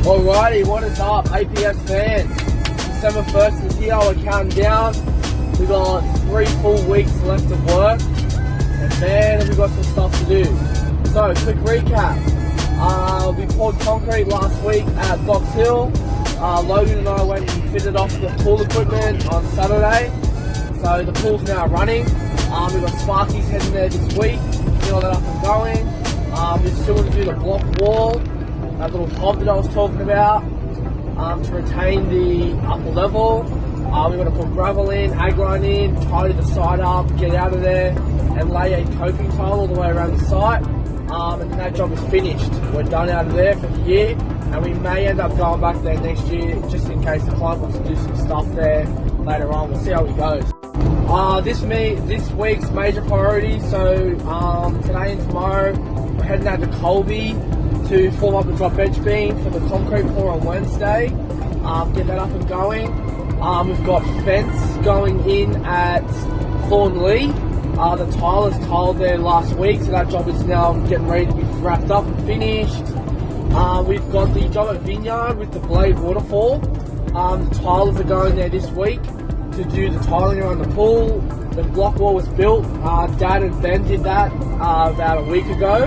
Alrighty, what is up, APS fans? December 1st is here, we're counting down. We got 3 full weeks left of work, and man, we got some stuff to do. So, quick recap. We poured concrete last week at Box Hill. Logan and I went and fitted off the pool equipment on Saturday. So the pool's now running. We've got Sparkies heading there this week, get all that up and going. We're still going to do the block wall, that little hob that I was talking about, to retain the upper level. We're going to put gravel in, aggro in, tidy the side up, get out of there, and lay a coping tile all the way around the site. And that job is finished. We're done out of there for the year, and we may end up going back there next year just in case the client wants to do some stuff there later on. We'll see how it goes. This week's major priority, so today and tomorrow we're heading out to Colebee to form up the drop edge beam for the concrete pour on Wednesday. Get that up and going. We've got fence going in at Thornley. The tile is tiled there last week, so that job is now getting ready to be wrapped up and finished. We've got the job at Vineyard with the Blade waterfall. The tilers are going there this week to do the tiling around the pool. The block wall was built. Dad and Ben did that about a week ago.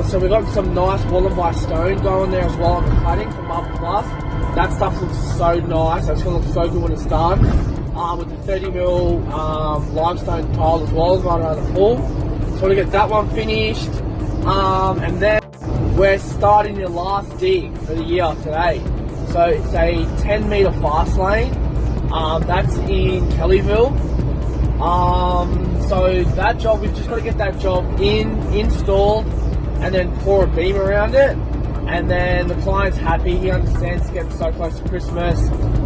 So we've got some nice Wollongby stone going there as well on the cladding from Marble Plus. That stuff looks so nice. It's going to look so good when it's done. With the 30mm limestone tile as well going around the pool. So we'll get that one finished. And then we're starting the last dig for the year today. So it's a 10-metre fast lane. That's in Kellyville. So that job, we've just got to get that job installed, and then pour a beam around it. And then the client's happy, he understands it's getting so close to Christmas.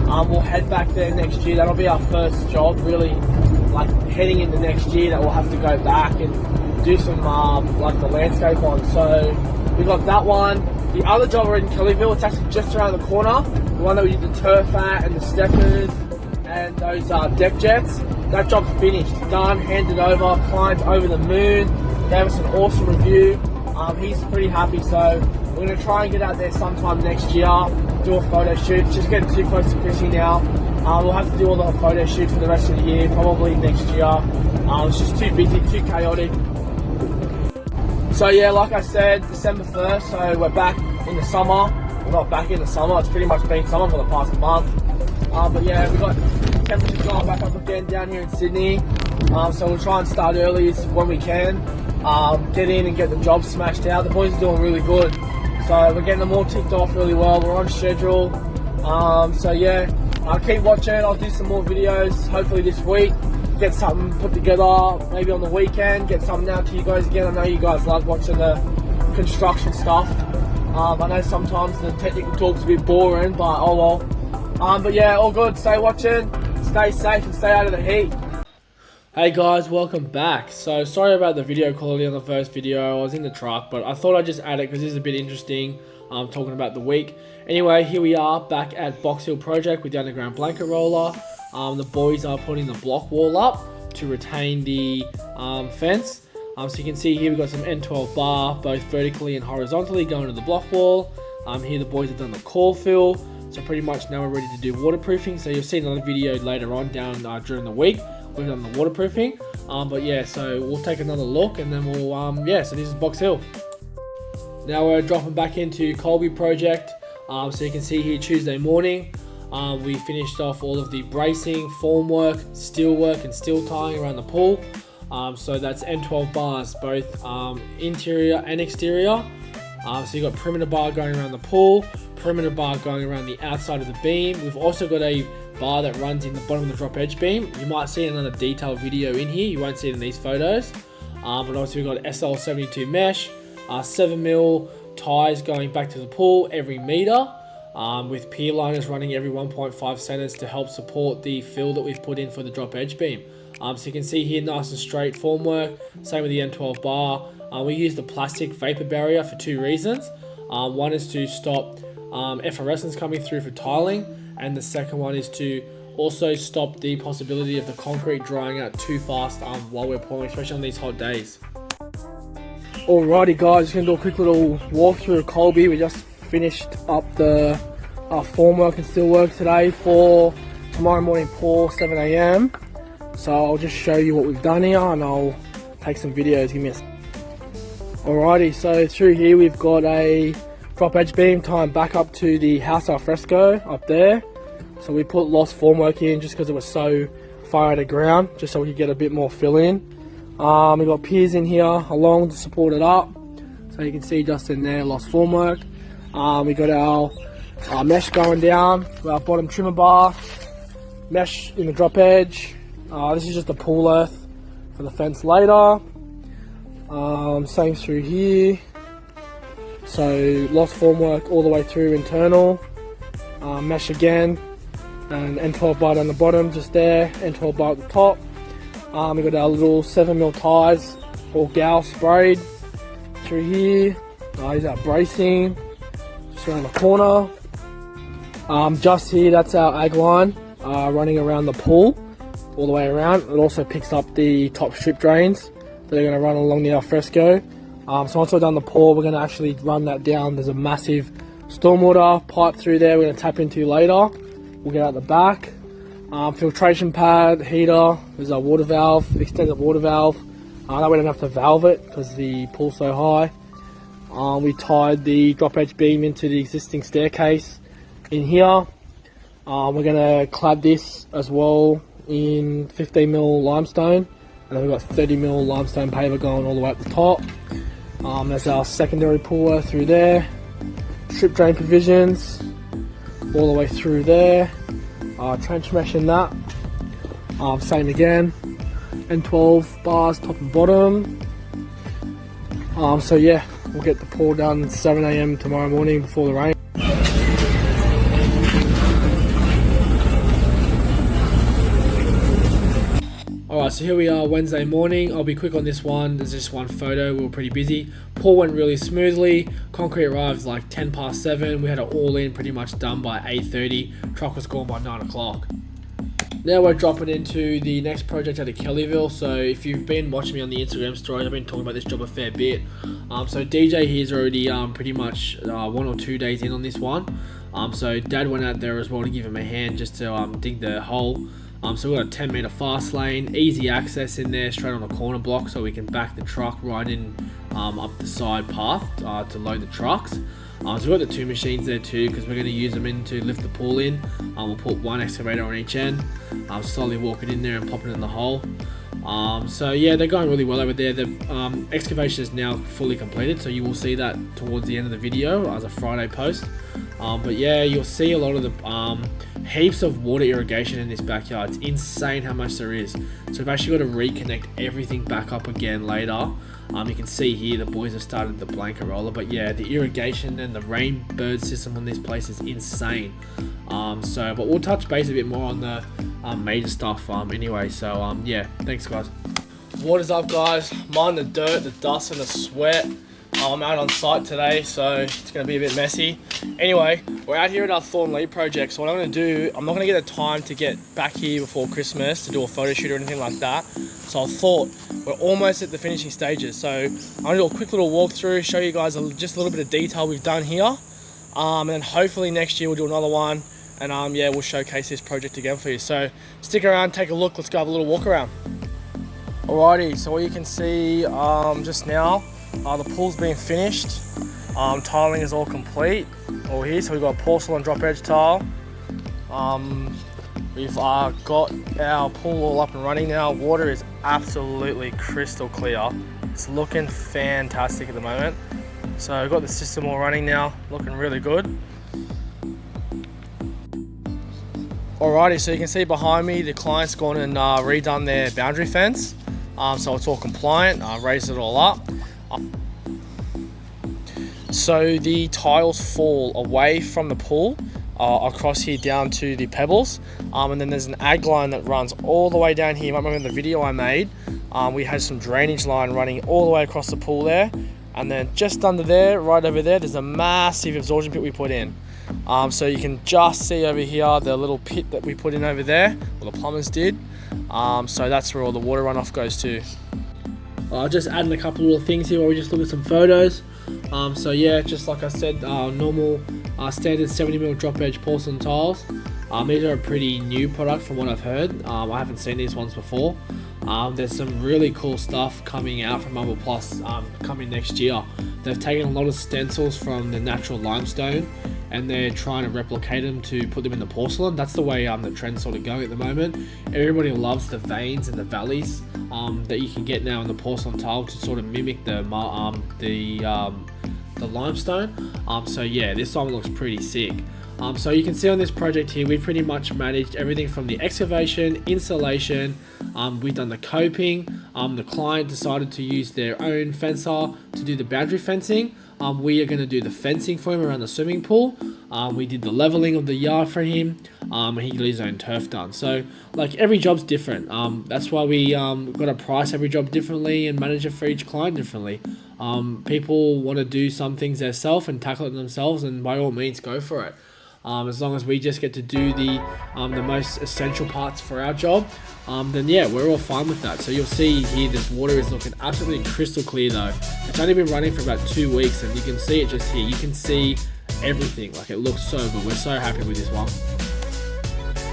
We'll head back there next year. That'll be our first job, really, like heading into next year, that we'll have to go back and do some like the landscape on. So we got that one. The other job we're in Kellyville, it's actually just around the corner. The one that we did the turf at and the steppers and those deck jets. That job's finished, done, handed over. Client's over the moon. Gave us an awesome review. He's pretty happy, so we're going to try and get out there sometime next year, do a photo shoot. It's just getting too close to Chrissy now. We'll have to do all the photo shoots for the rest of the year, probably next year. It's just too busy, too chaotic. So yeah, like I said, December 1st, so we're back in the summer. We're not back in the summer, it's pretty much been summer for the past month. But yeah, we've got temperatures going back up again down here in Sydney. So we'll try and start early when we can. Get in and get the job smashed out. The boys are doing really good. So we're getting them all ticked off really well. We're on schedule. So yeah, keep watching. I'll do some more videos hopefully this week. Get something put together maybe on the weekend. Get something out to you guys again. I know you guys like watching the construction stuff. I know sometimes the technical talk's a bit boring, but oh well. But yeah, all good. Stay watching. Stay safe and stay out of the heat. Hey guys, welcome back. So sorry about the video quality on the first video. I was in the truck, but I thought I'd just add it because this is a bit interesting. Talking about the week. Anyway, here we are back at Box Hill Project with the underground blanket roller. The boys are putting the block wall up to retain the fence. So you can see here we've got some N12 bar, both vertically and horizontally, going to the block wall. Here the boys have done the core fill. So pretty much now we're ready to do waterproofing. So you'll see another video later on down during the week. We've done the waterproofing, but yeah, so we'll take another look and then we'll, so this is Box Hill. Now we're dropping back into Colebee project. So you can see here Tuesday morning, we finished off all of the bracing, formwork, steel work and steel tying around the pool. So that's N12 bars, both interior and exterior. So you've got perimeter bar going around the pool, perimeter bar going around the outside of the beam. We've also got a bar that runs in the bottom of the drop edge beam. You might see another detailed video in here. You won't see it in these photos. But obviously we've got SL72 mesh, 7mm ties going back to the pool every meter, with pier liners running every 1.5 centimeters to help support the fill that we've put in for the drop edge beam. So you can see here nice and straight formwork. Same with the N12 bar. We use the plastic vapor barrier for 2 reasons. One is to stop effervescence coming through for tiling, and the second one is to also stop the possibility of the concrete drying out too fast while we're pouring, especially on these hot days. Alrighty guys, just gonna do a quick little walk through Colebee. We just finished up the formwork and steel work today for tomorrow morning pour 7 AM. So I'll just show you what we've done here and I'll take some videos. Give me a Alrighty, so through here we've got a drop edge beam tying back up to the house al fresco up there. So we put lost formwork in just because it was so far out of ground, just so we could get a bit more fill in. We've got piers in here along to support it up. So you can see just in there, lost formwork. We got our mesh going down, our bottom trimmer bar, mesh in the drop edge. This is just a pull earth for the fence later. Same through here. So lost formwork all the way through internal. Mesh again, and N12 bar down the bottom, just there. N12 bar at the top. We got our little 7mm ties, all gal sprayed through here. Here's our bracing, just around the corner. Just here, that's our ag line running around the pool, all the way around. It also picks up the top strip drains that are going to run along the alfresco. So once we're done the pour, we're going to actually run that down. There's a massive stormwater pipe through there we're going to tap into later. We'll get out the back. Filtration pad, heater, there's our water valve, extended water valve. That way we don't have to valve it because the pool's so high. We tied the drop edge beam into the existing staircase in here. We're going to clad this as well in 15mm limestone. And then we've got 30mm limestone paver going all the way up the top. There's our secondary puller through there. Strip drain provisions all the way through there. Trench mesh in that. Same again. N12 bars top and bottom. So yeah, we'll get the pour done 7 AM tomorrow morning before the rain. Alright, so here we are Wednesday morning. I'll be quick on this one. There's just one photo. We were pretty busy. Pour went really smoothly. Concrete arrived like 10 past 7. We had it all in pretty much done by 8:30. Truck was gone by 9 o'clock. Now we're dropping into the next project out of Kellyville. So if you've been watching me on the Instagram stories, I've been talking about this job a fair bit. So DJ here's already pretty much 1 or 2 days in on this one. So Dad went out there as well to give him a hand just to dig the hole. So we've got a 10-meter fast lane, easy access in there, straight on a corner block, so we can back the truck right in up the side path to load the trucks. So we've got the 2 machines there too, because we're going to use them to lift the pool in. We'll put 1 excavator on each end, slowly walk it in there and pop it in the hole. So yeah, they're going really well over there. The excavation is now fully completed, so you will see that towards the end of the video as a Friday post. But yeah, you'll see a lot of the heaps of water irrigation in this backyard. It's insane how much there is. So we've actually got to reconnect everything back up again later. You can see here the boys have started the blanket roller, but yeah, the irrigation and the rain bird system on this place is insane. But we'll touch base a bit more on the major stuff anyway. So yeah, thanks guys. Water's up guys, mind the dirt, the dust and the sweat. I'm out on site today, so it's going to be a bit messy. Anyway, we're out here at our Thornley project, so what I'm going to do, I'm not going to get the time to get back here before Christmas to do a photo shoot or anything like that. So I thought we're almost at the finishing stages. So I'm going to do a quick little walkthrough, show you guys just a little bit of detail we've done here. And then hopefully next year we'll do another one. And yeah, we'll showcase this project again for you. So stick around, take a look, let's go have a little walk around. Alrighty, so what you can see just now, the pool's been finished. Tiling is all complete all here, so we've got porcelain drop edge tile. We've got our pool all up and running now. Water is absolutely crystal clear. It's looking fantastic at the moment. So we've got the system all running now, looking really good. Alrighty, so you can see behind me the client's gone and redone their boundary fence. So it's all compliant, raised it all up. So the tiles fall away from the pool across here down to the pebbles, and then there's an ag line that runs all the way down here. You might remember the video I made, we had some drainage line running all the way across the pool there, and then just under there, right over there, there's a massive absorption pit we put in. So you can just see over here the little pit that we put in over there, or the plumbers did. So that's where all the water runoff goes to. Just adding a couple of little things here while we just look at some photos. So yeah, just like I said, normal standard 70mm drop edge porcelain tiles. These are a pretty new product from what I've heard. I haven't seen these ones before. There's some really cool stuff coming out from Marble Plus coming next year. They've taken a lot of stencils from the natural limestone and they're trying to replicate them to put them in the porcelain. That's the way the trend's sort of going at the moment. Everybody loves the veins and the valleys that you can get now in the porcelain tile to sort of mimic the limestone. So yeah, this one looks pretty sick. So you can see on this project here, we've pretty much managed everything from the excavation, installation, we've done the coping, the client decided to use their own fencer to do the boundary fencing. We are going to do the fencing for him around the swimming pool. We did the leveling of the yard for him, and he got his own turf done. So like every job's different. That's why we got to price every job differently and manage it for each client differently. People want to do some things themselves and tackle it themselves, and by all means go for it. As long as we just get to do the most essential parts for our job, then yeah, we're all fine with that. So you'll see here, this water is looking absolutely crystal clear though. It's only been running for about 2 weeks and you can see it just here. You can see everything, like it looks so good. We're so happy with this one.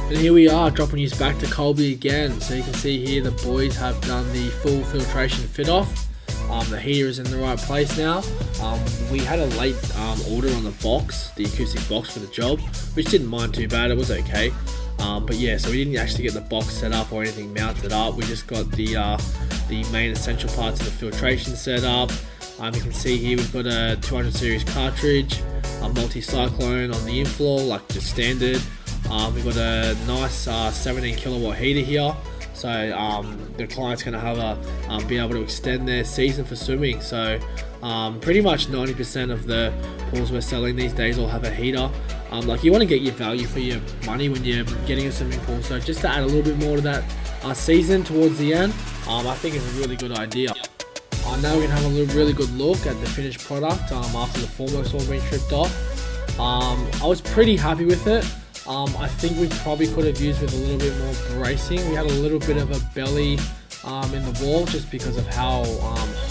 And here we are, dropping you back to Colebee again. So you can see here the boys have done the full filtration fit off. The heater is in the right place now. We had a late order on the box, the acoustic box for the job, which didn't mind too bad, it was okay. But yeah, so we didn't actually get the box set up or anything mounted up. We just got the main essential parts of the filtration set up. You can see here we've got a 200 series cartridge, a multi-cyclone on the infloor, like just standard. We've got a nice 17 kilowatt heater here. So the client's going to have be able to extend their season for swimming. So pretty much 90% of the pools we're selling these days will have a heater. Like you want to get your value for your money when you're getting a swimming pool. So just to add a little bit more to that season towards the end, I think it's a really good idea. Now we're going to have a really good look at the finished product after the formwork's all been stripped off. I was pretty happy with it. I think we probably could have used with a little bit more bracing. We had a little bit of a belly in the wall just because of how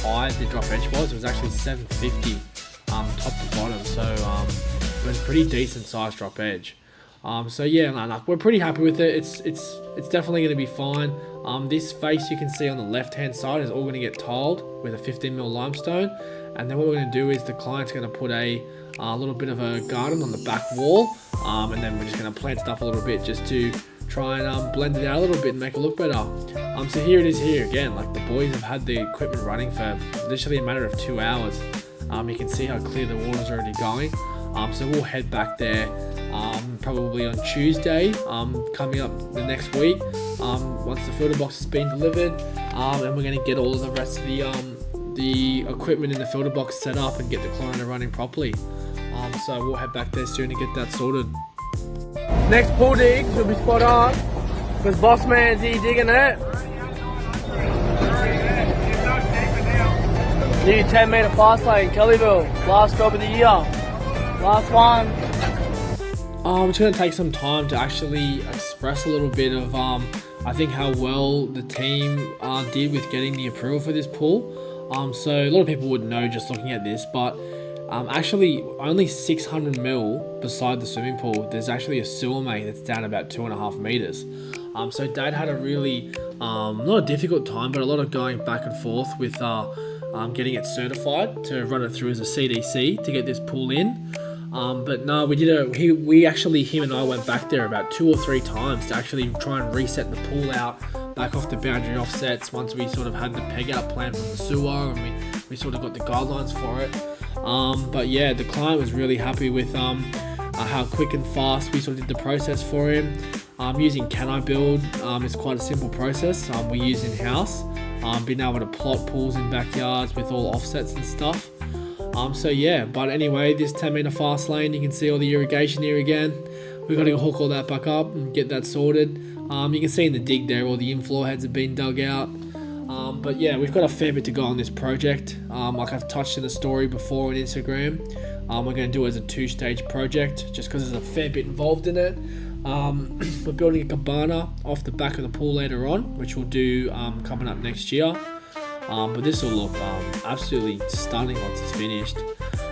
high the drop edge was. It was actually 750 top to bottom, so it was a pretty decent size drop edge. So yeah, we're pretty happy with it. It's definitely going to be fine. This face you can see on the left hand side is all going to get tiled with a 15mm limestone, and then what we're going to do is the client's going to put a little bit of a garden on the back wall, and then we're just going to plant it up a little bit just to try and blend it out a little bit and make it look better. So here it is here again, like the boys have had the equipment running for literally a matter of 2 hours. You can see how clear the water's already going. So we'll head back there probably on Tuesday, coming up the next week, once the filter box has been delivered, and we're going to get all of the rest of the equipment in the filter box set up and get the client running properly. So we'll head back there soon to get that sorted. Next pool dig should be spot on, because boss man's here digging it. New 10-meter fast lane, Kellyville, last job of the year, last one. I'm just going to take some time to actually express a little bit of I think how well the team did with getting the approval for this pool. So a lot of people would know just looking at this, but actually only 600mm beside the swimming pool, there's actually a sewer main that's down about 2.5 meters. So Dad had a really, not a difficult time, but a lot of going back and forth with getting it certified to run it through as a CDC to get this pool in. But no, we actually, him and I went back there about 2 or 3 times to actually try and reset the pool out back off the boundary offsets once we sort of had the peg out plan from the sewer and we sort of got the guidelines for it. But yeah, the client was really happy with how quick and fast we sort of did the process for him. Using Can I Build is quite a simple process we use in-house. Being able to plot pools in backyards with all offsets and stuff. So yeah, but anyway, this 10-meter fast lane, you can see all the irrigation here again. We've got to hook all that back up and get that sorted. You can see in the dig there, all the inflow heads have been dug out. But yeah, we've got a fair bit to go on this project. Like I've touched in the story before on Instagram, we're going to do it as a 2-stage project just because there's a fair bit involved in it. We're building a cabana off the back of the pool later on, which we'll do coming up next year. But this will look absolutely stunning once it's finished.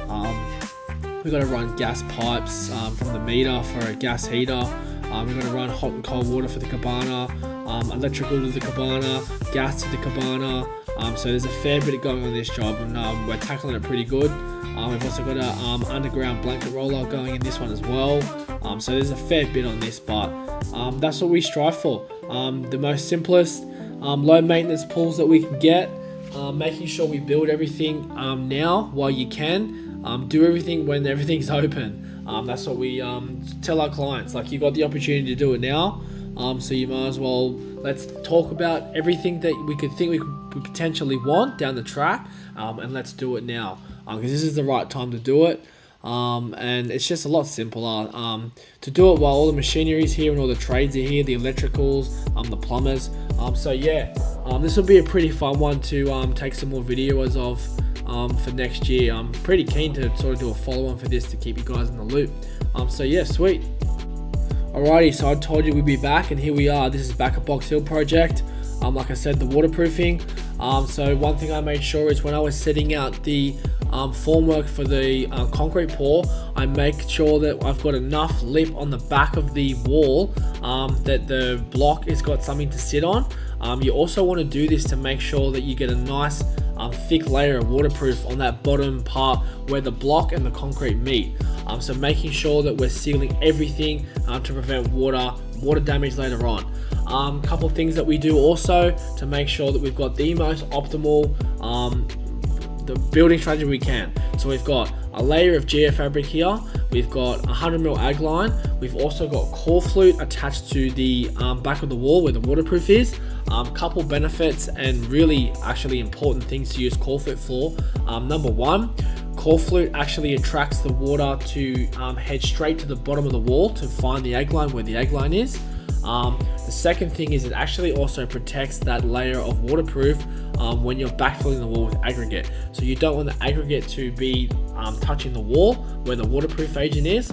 We've got to run gas pipes from the meter for a gas heater. We've got to run hot and cold water for the cabana, electrical to the cabana, gas to the cabana. So there's a fair bit going on this job, and we're tackling it pretty good. We've also got a underground blanket roller going in this one as well. So there's a fair bit on this, but that's what we strive for. The most simplest, low maintenance pools that we can get. Making sure we build everything now while you can. Do everything when everything's open. That's what we tell our clients. Like, you got the opportunity to do it now, so you might as well, let's talk about everything that we could think we could potentially want down the track, and let's do it now, because this is the right time to do it. And it's just a lot simpler to do it while all the machinery is here and all the trades are here, the electricals, the plumbers. So yeah, this will be a pretty fun one to take some more videos of for next year. I'm pretty keen to sort of do a follow-on for this to keep you guys in the loop. So yeah, sweet. Alrighty, so I told you we'd be back, and here we are. This is back at Box Hill project. Like I said, the waterproofing. So one thing I made sure is when I was setting out the formwork for the concrete pour, I make sure that I've got enough lip on the back of the wall that the block has got something to sit on. You also want to do this to make sure that you get a nice thick layer of waterproof on that bottom part where the block and the concrete meet. So making sure that we're sealing everything to prevent water damage later on. Couple of things that we do also to make sure that we've got the most optimal the building strategy we can. So we've got a layer of GF fabric here, we've got 100mm ag line, we've also got core flute attached to the back of the wall where the waterproof is. Couple benefits and really actually important things to use core flute for. Number one, core flute actually attracts the water to head straight to the bottom of the wall to find the ag line where the ag line is. The second thing is it actually also protects that layer of waterproof when you're backfilling the wall with aggregate. So you don't want the aggregate to be touching the wall where the waterproof agent is.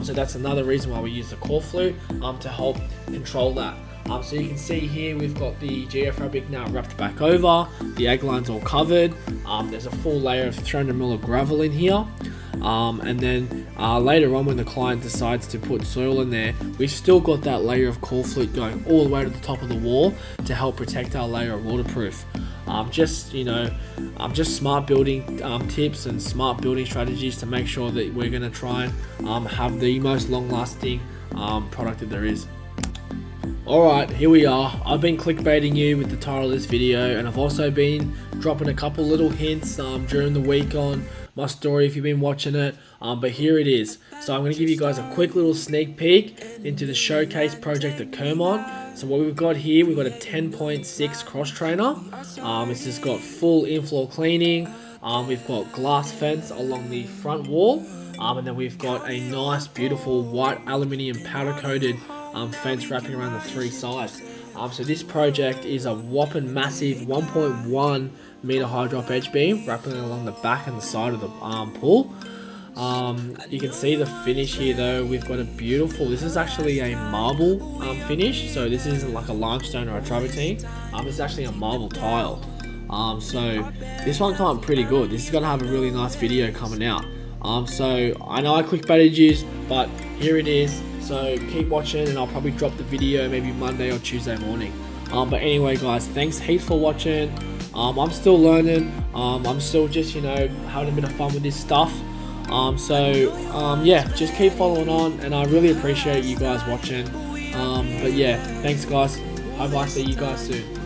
So that's another reason why we use the core flute to help control that. So you can see here we've got the GF fabric now wrapped back over, the ag line's all covered, there's a full layer of 300mm of gravel in here. And then later on when the client decides to put soil in there, we've still got that layer of core flute going all the way to the top of the wall to help protect our layer of waterproof. Just smart building tips and smart building strategies to make sure that we're going to try and have the most long-lasting product that there is. Alright, here we are. I've been clickbaiting you with the title of this video, and I've also been dropping a couple little hints during the week on my story if you've been watching it, but here it is. So I'm going to give you guys a quick little sneak peek into the showcase project at Kurmond. So what we've got here, we've got a 10.6 cross trainer. It's just got full in-floor cleaning. We've got glass fence along the front wall, and then we've got a nice beautiful white aluminium powder coated fence wrapping around the three sides. So this project is a whopping massive 1.1 meter high drop edge beam wrapping along the back and the side of the pool. You can see the finish here though. We've got a beautiful, this is actually a marble finish, so this isn't like a limestone or a travertine. It's actually a marble tile. So this one came out pretty good. This is gonna have a really nice video coming out. So I know I clickbaited you, but here it is. So keep watching, and I'll probably drop the video maybe Monday or Tuesday morning. But anyway guys, thanks heaps for watching. I'm still learning. I'm still just, having a bit of fun with this stuff. Yeah, just keep following on, and I really appreciate you guys watching. But yeah, thanks guys. Hope I see you guys soon.